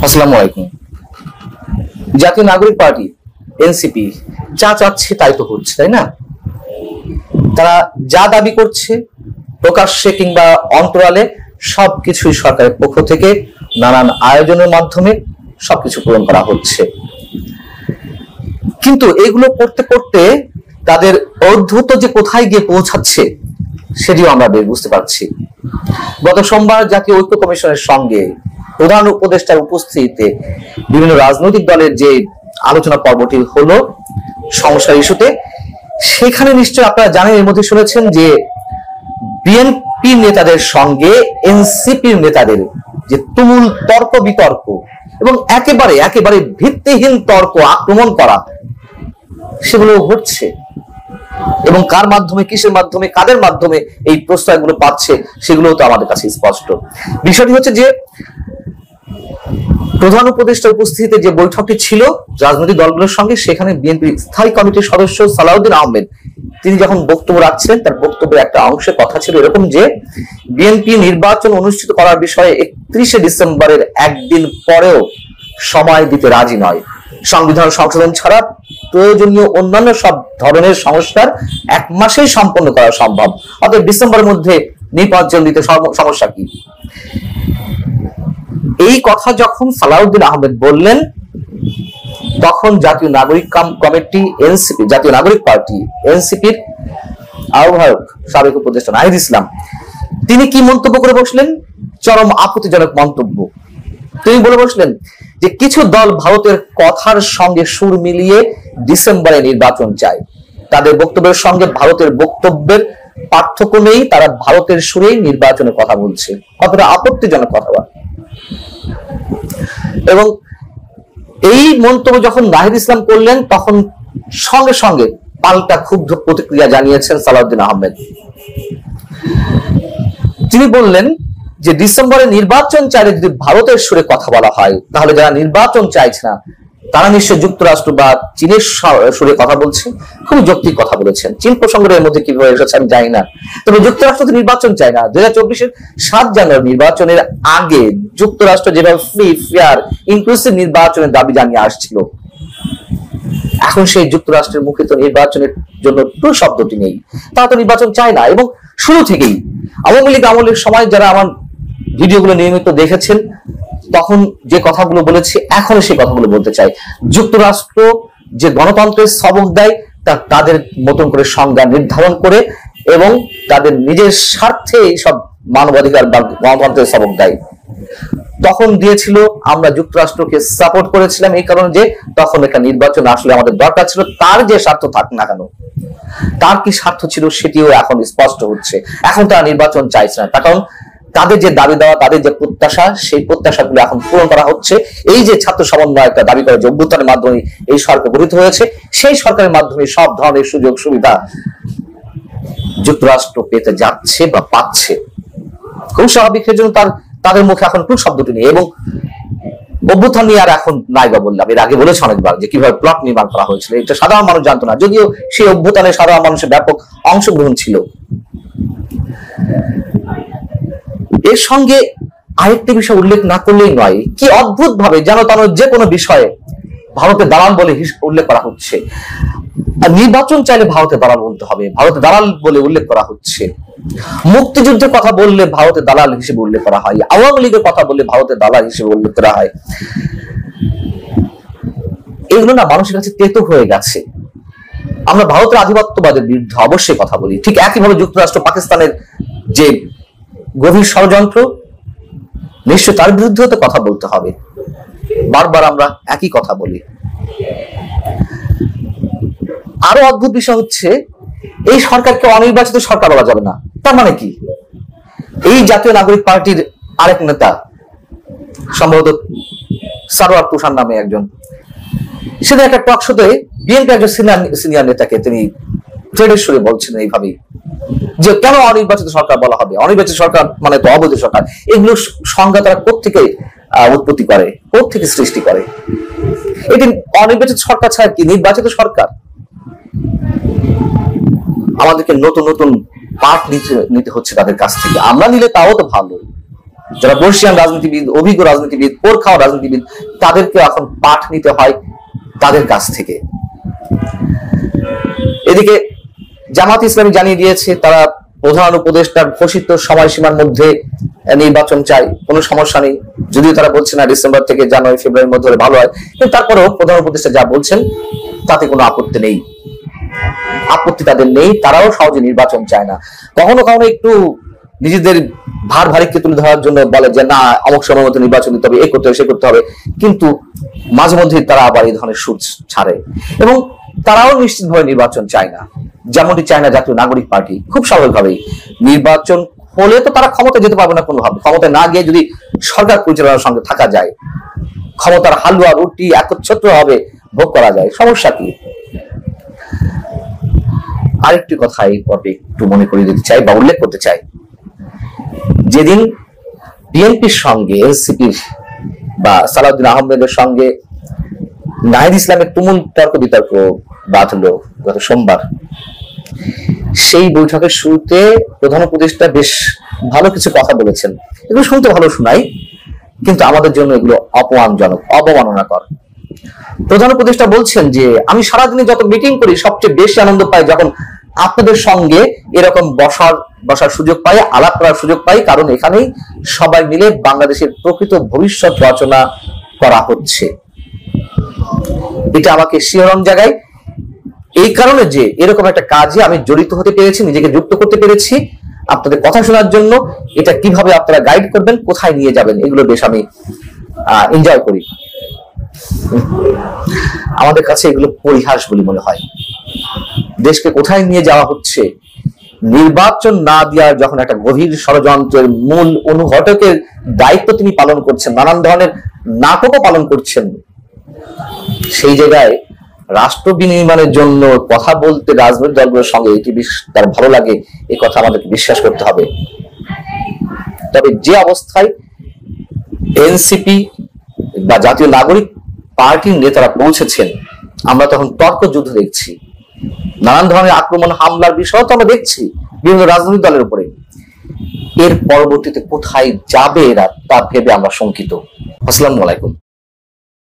আসসালামু আলাইকুম। জাতীয় নাগরিক পার্টি এনসিপি যা চাচ্ছে তাই তো হচ্ছে, তাই না? তারা যা দাবি করছে প্রকাশ্যে কিংবা অন্তরালে সবকিছুই সরকারের পক্ষ থেকে নানান আয়োজনের মাধ্যমে সবকিছু পূরণ করা হচ্ছে। কিন্তু এগুলো করতে করতে তাদের অদ্ভুত যে কোথায় গিয়ে পৌঁছাচ্ছে সেটিও আমরা বুঝতে পারছি। গত সোমবার জাতীয় ঐক্য কমিশনের সঙ্গে প্রধান উপদেষ্টার উপস্থিতিতে বিভিন্ন রাজনৈতিক দলের যে আলোচনা পর্বটি হলো সংস্কার ইস্যুতে, সেখানে নিশ্চয় আপনারা জানেন, এর মধ্যে শুনেছেন যে বিএনপি নেতাদের সঙ্গে এনসিপির নেতাদের যে তুমুল তর্ক বিতর্ক এবং একেবারে ভিত্তিহীন তর্ক, আক্রমণ করা, সেগুলো ঘটছে। এবং কার মাধ্যমে, কিসের মাধ্যমে, কাদের মাধ্যমে এই প্রশ্রয়গুলো পাচ্ছে সেগুলো তো আমাদের কাছে স্পষ্ট। বিষয়টি হচ্ছে যে প্রধান উপদেষ্টার উপস্থিতিতে যে বৈঠকটি ছিল রাজনৈতিক দলগুলোর সঙ্গে, সেখানে বিএনপির স্থায়ী কমিটির সদস্য সালাউদ্দিন আহমেদ তিনি যখন বক্তব্য রাখছিলেন, তার বক্তব্যের একটা অংশে কথা ছিল এরকম যে বিএনপি নির্বাচন অনুষ্ঠিত করার বিষয়ে 31শে ডিসেম্বরের একদিন পরেও সময় দিতে রাজি নয়। সংবিধান সংশোধন ছাড়া প্রয়োজনীয় অন্যান্য সব ধরনের সংস্কার 1 মাসেই সম্পন্ন করা সম্ভব। অতএব ডিসেম্বরের মধ্যে নির্বাচন দিতে সমস্যা কি? এই কথা যখন সালাউদ্দিন আহমেদ বললেন, তখন জাতীয় নাগরিক কমিটি এনসিপি, জাতীয় নাগরিক পার্টি এনসিপির আহ্বায়ক সাবেক উপদেষ্টা নাহিদ ইসলাম তিনি কি মন্তব্য করে বসলেন? চরম আপত্তিজনক মন্তব্য। তিনি বলে বসলেন যে কিছু দল ভারতের কথার সঙ্গে সুর মিলিয়ে ডিসেম্বরে নির্বাচন চায়। তাদের বক্তব্যের সঙ্গে ভারতের বক্তব্যের পার্থক্য নেই, তারা ভারতের সুরেই নির্বাচনের কথা বলছে। কতটা আপত্তিজনক কথা। এবং এই মন্তব্য যখন নাহিদ ইসলাম করলেন, তখন সঙ্গে সঙ্গে পাল্টা ক্ষুব্ধ প্রতিক্রিয়া জানিয়েছেন সালাউদ্দিন আহমেদ। তিনি বললেন যে ডিসেম্বরে নির্বাচন চাইলে যদি ভারতের সুরে কথা বলা হয়, তাহলে যারা নির্বাচন চাইছে না তারা নিশ্চয় যুক্তরাষ্ট্র বা চীনের সুরে কথা বলছে। খুব যৌক্তিক কথা বলেছেন। চীন প্রসঙ্গের মধ্যে কিভাবে এসেছে আমি জানি না, তবে যুক্তরাষ্ট্র তো নির্বাচন চায় না। 2024-এর 7 জানুয়ারি নির্বাচনের আগে যুক্তরাষ্ট্র যেভাবে ফ্রি, ফেয়ার, ইনক্লুসিভ নির্বাচনের দাবি জানিয়ে আসছিল, এখন সেই যুক্তরাষ্ট্রের মুখে তো নির্বাচনের জন্য পুরো শব্দটি নেই। তারা তো নির্বাচন চায় না। এবং শুরু থেকেই আওয়ামী লীগ আমলের সময় যারা আমার ভিডিওগুলো নিয়মিত দেখেছেন, তখন যে কথাগুলো বলেছি এখনো সেই কথাগুলো বলতে চাই। যুক্তরাষ্ট্র যে গণতন্ত্রের সবক দেয় তা তাদের মতন করে সংজ্ঞা নির্ধারণ করে এবং তাদের নিজের স্বার্থে এইসব মানবাধিকার বা গণতন্ত্রের সবক দেয়। তখন দিয়েছিল, আমরা যুক্তরাষ্ট্রকে সাপোর্ট করেছিলাম এই কারণে যে তখন একটা নির্বাচন আসলে আমাদের দরকার ছিল। তার যে স্বার্থ থাক না কেন, তার কি স্বার্থ ছিল সেটিও এখন স্পষ্ট হচ্ছে। এখন তারা নির্বাচন চাইছে না, কারণ তাদের যে দাবি দেওয়া, তাদের যে প্রত্যাশা, সেই প্রত্যাশাগুলো এখন পূরণ করা হচ্ছে। এই যে ছাত্র সমন্বয় একটা দাবি করে অভ্যুত্থানের মাধ্যমে এই সরকার গঠিত হয়েছে, সেই সরকারের মাধ্যমে সব ধরনের সুযোগ সুবিধা যুক্তরাষ্ট্র পেতে যাচ্ছে বা পাচ্ছে। খুব স্বাভাবিক, জন্য তাদের মুখে এখন টুক শব্দটি নেই। এবং অভ্যুত্থান নিয়ে আর এখন নাইবা বললাম, এর আগে বলেছে অনেকবার যে কিভাবে প্লট নির্মাণ করা হয়েছিল, এটা সাধারণ মানুষ জানতো না, যদিও সেই অভ্যুত্থানে সাধারণ মানুষের ব্যাপক অংশগ্রহণ ছিল। এর সঙ্গে আরেকটি বিষয় উল্লেখ না করলেই নয়, কি অদ্ভুত ভাবে যেন যে কোনো বিষয়ে ভারতের দালাল বলে উল্লেখ করা হচ্ছে। নির্বাচন চাইলে ভারতের দালাল বলতে হবে, ভারতের দালাল বলে উল্লেখ করা হচ্ছে। মুক্তিযুদ্ধের কথা বললে ভারতের দালাল হিসেবে উল্লেখ করা হয়, আওয়ামী লীগের কথা বললে ভারতের দালাল হিসেবে উল্লেখ করা হয়। এগুলো না মানুষের কাছে তেতো হয়ে গেছে। আমরা ভারতের আধিপত্যবাদের বিরুদ্ধে অবশ্যই কথা বলি, ঠিক একইভাবে যুক্তরাষ্ট্র পাকিস্তানের যে গভীর ষড়যন্ত্র, নিশ্চয় তার বিরুদ্ধেও তো কথা বলতে হবে। বারবার আমরা একই কথা বলি। আরো অদ্ভুত বিষয় হচ্ছে, এই সরকারকে অনির্বাচিত সরকার বলা যাবে না। তার মানে কি? এই জাতীয় নাগরিক পার্টির আরেক নেতা, সম্ভবত সারোয়ার তুষার নামে একজন, সেদিন একটা টক শোতে বিএনপি একজন সিনিয়র নেতাকে তিনি ট্রেডের সুরে বলছেন এইভাবেই যে কেন অনির্বাচিত সরকার বলা হবে, অনির্বাচিত সরকার মানে তো অবৈধ সরকার। এগুলো সংজ্ঞা তারা কোত্থেকে উৎপত্তি করে, কোত্থেকে সৃষ্টি করে? এটি অনির্বাচিত সরকার ছাড়া কি নির্বাচিত সরকার? আমাদেরকে নতুন নতুন পাঠ নিতে হচ্ছে তাদের কাছ থেকে। আমরা নিলে তাও তো ভালো, যারা বর্ষিয়ান রাজনীতিবিদ, অভিজ্ঞ রাজনীতিবিদ, পোর খাওয়া রাজনীতিবিদ, তাদেরকে এখন পাঠ নিতে হয় তাদের কাছ থেকে। এদিকে জামাত ইসলামী জানিয়ে দিয়েছে তারা প্রধান উপদেষ্টার ঘোষিত সময়সীমার মধ্যে নির্বাচন চাই, কোনো সমস্যা নেই। যদিও তারা বলছে না ডিসেম্বর থেকে জানুয়ারি ফেব্রুয়ারির মধ্যে হলে ভালো হয়, কিন্তু তারপরেও প্রধান উপদেষ্টা যা বলছেন তাতে কোনো আপত্তি নেই, আপত্তি তাদের নেই। তারাও সহজে নির্বাচন চায় না। কখনো কখনো একটু নিজেদের ভার ভারিককে তুলে ধরার জন্য বলে যে না অমুক সময় মতো নির্বাচন দিতে হবে, এ করতে হবে, সে করতে হবে, কিন্তু মাঝে মধ্যে তারা আবার এই ধরনের সুর ছাড়ে। এবং তারাও নিশ্চিতভাবে নির্বাচন চায় না, যেমনটি চায় না জাতীয় নাগরিক পার্টি। খুব স্বাভাবিকভাবেই নির্বাচন হলে তো তারা ক্ষমতায় যেতে পারবে না কোনোভাবে। ক্ষমতায় না গিয়ে যদি সরকার পরিচালনার সঙ্গে থাকা যায়, ক্ষমতার হালুয়া রুটি একচ্ছত্র হবে ভোগ করা যায়, সমস্যা কি? আরেকটি কথা এই পর্বে একটু মনে করিয়ে দিতে চাই বা উল্লেখ করতে চাই। যেদিন বিএনপির সঙ্গে এনসিপির বা সালাউদ্দিন আহমেদের সঙ্গে নাহিদ ইসলামের তুমুল তর্ক বিতর্ক বাঁধলো গত সোমবার, সেই বৈঠকের শুরুতে প্রধান উপদেষ্টা বেশ ভালো কিছু কথা বলেছেন। এগুলো শুনতে ভালো শোনাই, কিন্তু আমাদের জন্য এগুলো অপমানজনক, অবমাননাকর। প্রধান উপদেষ্টা বলছেন যে আমি সারাদিনে যত মিটিং করি সবচেয়ে বেশি আনন্দ পাই যখন আপনাদের সঙ্গে এরকম বসার সুযোগ পাই, আলাপ করার সুযোগ পাই, কারণ এখানেই সবাই মিলে বাংলাদেশের প্রকৃত ভবিষ্যৎ রচনা করা হচ্ছে। এটা আমাকে শিহরণ জাগায় এই কারণে যে এরকম একটা কাজে আমি জড়িত হতে পেরেছি, নিজেকে যুক্ত করতে পেরেছি। আপনাদের কথা শোনার জন্য এটা কিভাবে আপনারা গাইড করবেন, কোথায় নিয়ে যাবেন, এগুলো বেশ আমি এনজয় করি। আমাদের কাছে এগুলো পরিহাস বলে মনে হয়। দেশকে কোথায় নিয়ে যাওয়া হচ্ছে, নির্বাচন না দেওয়ার যখন একটা গভীর ষড়যন্ত্রের মূল অনুঘটকের দায়িত্ব তিনি পালন করছেন, নানান ধরনের নাটকও পালন করছেন, সেই জায়গায় রাষ্ট্র বিনির্মাণের জন্য কথা বলতে রাজনৈতিক দলগুলোর সঙ্গে এটি তার ভালো লাগে, এই কথা আমাদেরকে বিশ্বাস করতে হবে। তবে যে অবস্থায় এনসিপি বা জাতীয় নাগরিক পার্টির নেতারা পৌঁছেছেন, আমরা তখন তর্ক যুদ্ধ দেখছি, নানান ধরনের আক্রমণ হামলার বিষয় তো আমরা দেখছি বিভিন্ন রাজনৈতিক দলের উপরে। এর পরবর্তীতে কোথায় যাবে এরা তা ভেবে আমরা শঙ্কিত। আসসালামু আলাইকুম।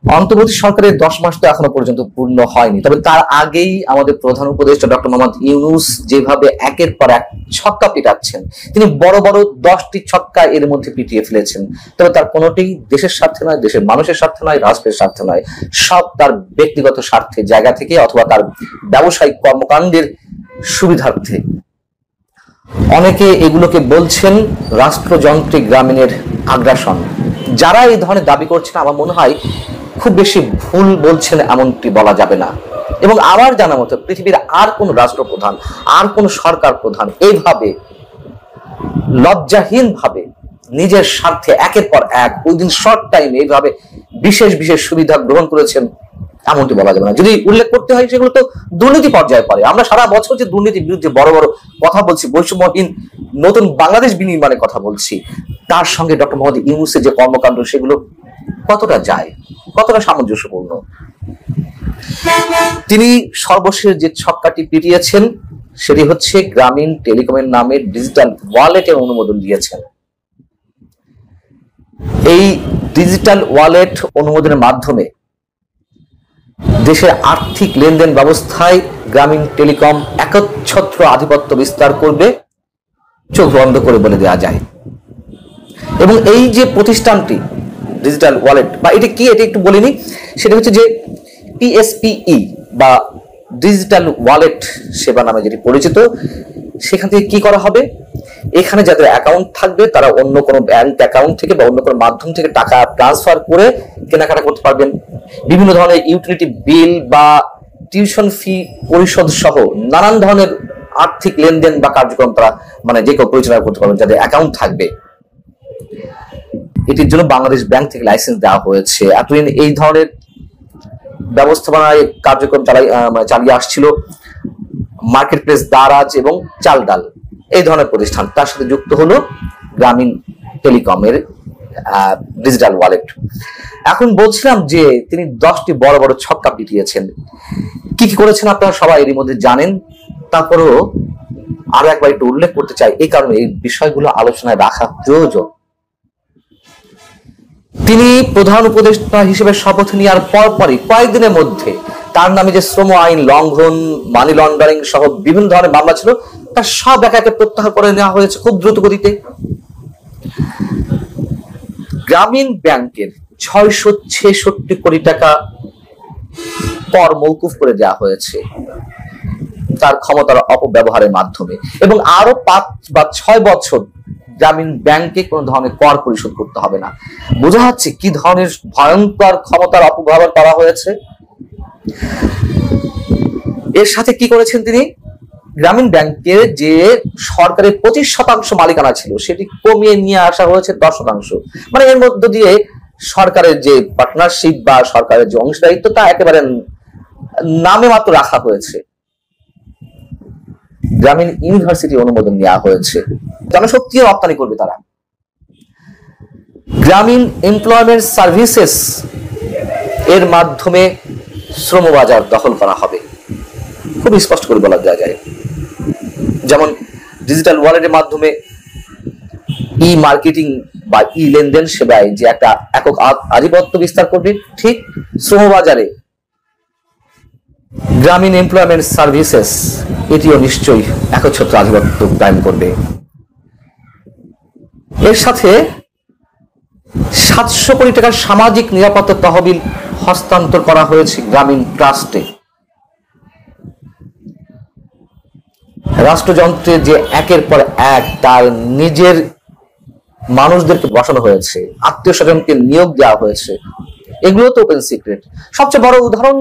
অন্তর্বর্তী সরকারের 10 মাস তো এখনো পর্যন্ত পূর্ণ হয়নি, তবে তার আগেই আমাদের প্রধান উপদেষ্টা ডক্টর মোহাম্মদ ইউনূস যেভাবে একের পর এক ছক্কা পিটাচ্ছেন, তিনি বড় বড় 10টি ছক্কা এর মধ্যে পিটিয়ে ফেলেছেন। তবে তার কোনোটি দেশের স্বার্থে নয়, দেশের মানুষের স্বার্থে নয়, রাষ্ট্রের স্বার্থে নয়, সব তার ব্যক্তিগত স্বার্থের জায়গা থেকে অথবা তার ব্যবসায়িক কর্মকাণ্ডের সুবিধার্থে। অনেকে এগুলোকে বলছেন রাষ্ট্রযন্ত্রিক গ্রামীণের আগ্রাসন। যারা এই ধরনের দাবি করছেন আমার মনে হয় খুব বেশি ভুল বলছেন এমনটি বলা যাবে না। এবং আমার জানা মতো পৃথিবীর আর কোন রাষ্ট্রপ্রধান, আর কোন সরকার প্রধান এইভাবে লজ্জাহীন ভাবে নিজের স্বার্থে একের পর এক উইদিন শর্ট টাইম এইভাবে বিশেষ বিশেষ সুবিধা গ্রহণ করেছেন এমনটি বলা যাবে না। যদি উল্লেখ করতে হয় সেগুলো তো দুর্নীতি পর্যায়ে পড়ে। আমরা সারা বছর যে দুর্নীতির বিরুদ্ধে বড় বড় কথা বলছি, বৈষম্যহীন নতুন বাংলাদেশ বিনির্মাণের কথা বলছি, তার সঙ্গে ডক্টর মোহাম্মদ ইউনূসের যে কর্মকাণ্ড সেগুলো কতটা যায়, কতটা সামঞ্জস্যপূর্ণ। তিনি সর্বশেষ যে ছক্কাটি পিটিয়েছেন সেটি হচ্ছে গ্রামীণ টেলিকমের নামে ডিজিটাল ওয়ালেটের অনুমোদন দিয়েছেন। এই ডিজিটাল ওয়ালেট অনুমোদনের মাধ্যমে দেশের আর্থিক লেনদেন ব্যবস্থায় গ্রামীণ টেলিকম একচ্ছত্র আধিপত্য বিস্তার করবে, চোখ বন্ধ করে বলে দেওয়া যায়। এবং এই যে প্রতিষ্ঠানটি ডিজিটাল ওয়ালেট বা এটা কি, এটা একটু বলিনি, সেটা হচ্ছে যে PSPE বা ডিজিটাল ওয়ালেট সেবা নামে যেটি পরিচিত। সেখান থেকে কি করা হবে, এখানে যাদের অ্যাকাউন্ট থাকবে তারা অন্য কোনো ব্যাংক অ্যাকাউন্ট থেকে বা অন্য কোনো মাধ্যম থেকে টাকা ট্রান্সফার করে কেনাকাটা করতে পারবেন। বিভিন্ন ধরনের ইউটিলিটি বিল বা টিউশন ফি পরিশোধ সহ নানান ধরনের আর্থিক লেনদেন বা কার্যক্রম তারা যে কেউ পরিচালনা করতে পারবেন যাদের অ্যাকাউন্ট থাকবে। এটির জন্য বাংলাদেশ ব্যাংক থেকে লাইসেন্স দেওয়া হয়েছে। এতদিন এই ধরনের ব্যবস্থাপনায় কার্যক্রম চালিয়ে আসছিল মার্কেট প্লেস, দারাজ এবং চালডাল এই ধরনের প্রতিষ্ঠান। তার সাথে যুক্ত হলো গ্রামীণ টেলিকমের ডিজিটাল ওয়ালেট। এখন বলছিলাম যে তিনি 10টি বড় বড় ছক্কা পিটিয়েছেন। কি কি করেছেন আপনারা সবাই এরই মধ্যে জানেন, তারপরেও আরো একবার একটু উল্লেখ করতে চাই, এই কারণে এই বিষয়গুলো আলোচনায় রাখা প্রয়োজন। তিনি প্রধান উপদেষ্টা হিসেবে শপথ নেওয়ার পরপরই কয়েকদিনের মধ্যে তার নামে যে শ্রম আইন লঙ্ঘন, মানি লন্ডারিং সহ বিভিন্ন ধরনের মামলা ছিল তার সব একে একে প্রত্যাহার করে নেওয়া হয়েছে খুব দ্রুত গতিতে। গ্রামীণ ব্যাংকের 666 কোটি টাকা কর মওকুফ করে দেওয়া হয়েছে তার ক্ষমতার অপব্যবহারের মাধ্যমে, এবং আরো 5 বা 6 বছর গ্রামীণ ব্যাংকে কোনো ধরনের কর পরিশোধ করতে হবে না। বোঝা যাচ্ছে কি ধরনের ভয়ঙ্কর ক্ষমতার অপব্যবহার করা হয়েছে। এর সাথে কি করেছেন তিনি, গ্রামীণ ব্যাংকের যে সরকারের 25% মালিকানা ছিল সেটি কমিয়ে নিয়ে আসা হয়েছে 10%। মানে এর মধ্য দিয়ে সরকারের যে পার্টনারশিপ বা সরকারের যে অংশদারিত্ব তা একেবারে নামে মাত্র রাখা হয়েছে। গ্রামীণ ইউনিভার্সিটি অনুমোদন নেওয়া হয়েছে, জনশক্তি রপ্তানি করবে তারা। গ্রামীণ এমপ্লয়মেন্ট সার্ভিসেস এর মাধ্যমে শ্রমবাজার দখল করা হবে, খুব স্পষ্ট করে বলা যায়। যেমন ডিজিটাল ওয়ালেটের মাধ্যমে ই মার্কেটিং বা ই লেনদেন সেবায় যে একটা একক আধিপত্য বিস্তার করবে, ঠিক শ্রমবাজারে গ্রামীণ এমপ্লয়মেন্ট সার্ভিসেস এটিও নিশ্চয়ই একচ্ছত্র আধিপত্য কায়েম করবে। এর সাথে 700 কোটি টাকার সামাজিক নিরাপত্তা তহবিল হস্তান্তর করা হয়েছে গ্রামীণ ট্রাস্টে। রাষ্ট্রযন্ত্রে যে একের পর এক তার নিজের মানুষদেরকে বসানো হয়েছে, আত্মীয় স্বজনকে নিয়োগ দেওয়া হয়েছে, এগুলো তো ওপেন সিক্রেট। সবচেয়ে বড় উদাহরণ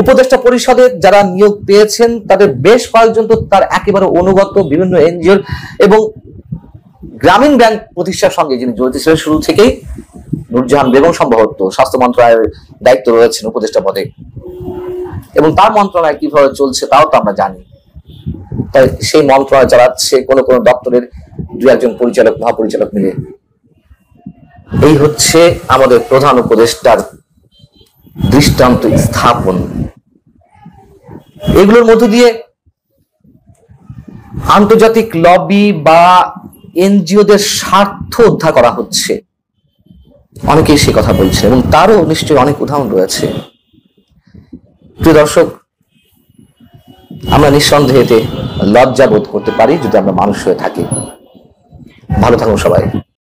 উপদেষ্টা পরিষদের যারা নিয়োগ পেয়েছেন তাদের বেশ কয়েকজন তো তার একেবারে অনুগত বিভিন্ন এনজিওর এবং গ্রামীণ ব্যাংক প্রতিষ্ঠার সঙ্গে যিনি জড়িত ছিলেন শুরু থেকেই। নুরজাহান বেগম সম্ভবত স্বাস্থ্য মন্ত্রণালয়ের দায়িত্ব রয়েছেন উপদেষ্টা পদে, এবং তার মন্ত্রণালয় কিভাবে চলছে তাও তো আমরা জানি। তাই সেই মন্ত্রণালয় চালাচ্ছে কোনো কোনো দপ্তরের 2-1 পরিচালক মহাপরিচালক মিলে। এই হচ্ছে আমাদের প্রধান উপদেষ্টার দৃষ্টান্ত স্থাপন। এগুলোর মধ্য দিয়ে আন্তর্জাতিক লবি বা এনজিওদের স্বার্থ উদ্ধার করা হচ্ছে, অনেকেই সে কথা বলছে এবং তারও নিশ্চয়ই অনেক উদাহরণ রয়েছে। প্রিয় দর্শক, আমরা নিঃসন্দেহে লজ্জা বোধ করতে পারি যদি আমরা মানুষ হয়ে থাকি। ভালো থাকুন সবাই।